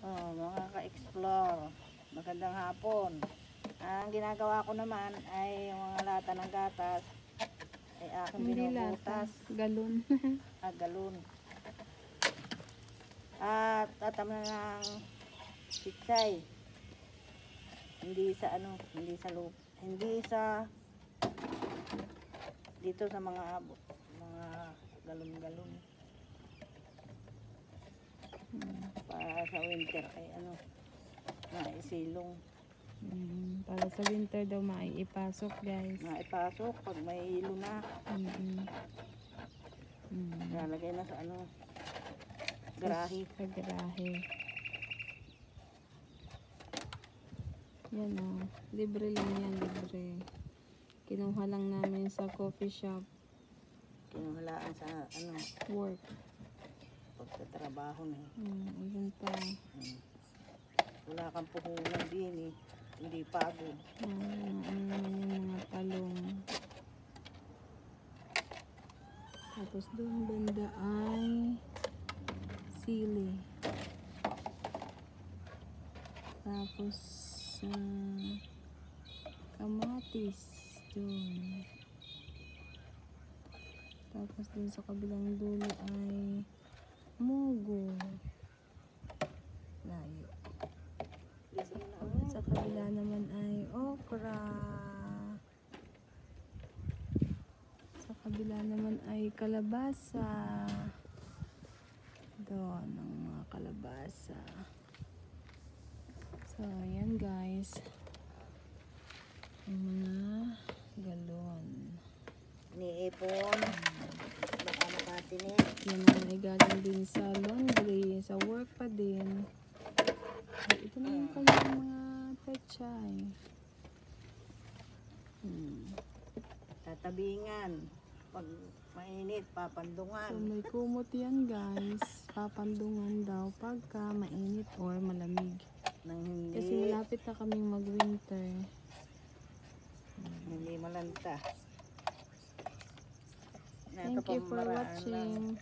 Oh, mga ka-explore, magandang hapon. Ang ginagawa ko naman ay yung mga lata ng gatas ay aking Hindi lata, binubutas. galon. Galon. At tatamnan ng pitsay. Hindi sa hindi sa dito sa mga galon-galon. Para sa winter ay maisilong. Para sa winter daw maiipasok, guys. Maipasok pag may hilo na. Lalagay na sa garahe. Sa garahe. Yan o. Libre lang yan, libre. Kinuha lang namin sa coffee shop. Kinuhalaan sa Work. pagtatrabaho na. Ayun pa. Wala kang puhunan din eh. Hindi pagod. Ano naman yung mga talong. Tapos doon banda ay sili. Tapos kamatis doon. Tapos dun sa kabilang dulo ay mugo. Layo. Sa kabila naman ay okra. Sa kabila naman ay kalabasa. Doon ang mga kalabasa. So, ayan guys. Ang mga galon. Niipon. Baka makatinik. Yan naman ay galing din sa laundry. Sa work pa din. Ito na yung kanyang mga pechay. Tatabingan. Pag mainit, So, papandungan. may kumot yan guys. Papandungan daw pagka mainit or malamig. Nang hindi, Kasi malapit na kaming mag-winter. hindi malanta. Thank you for watching.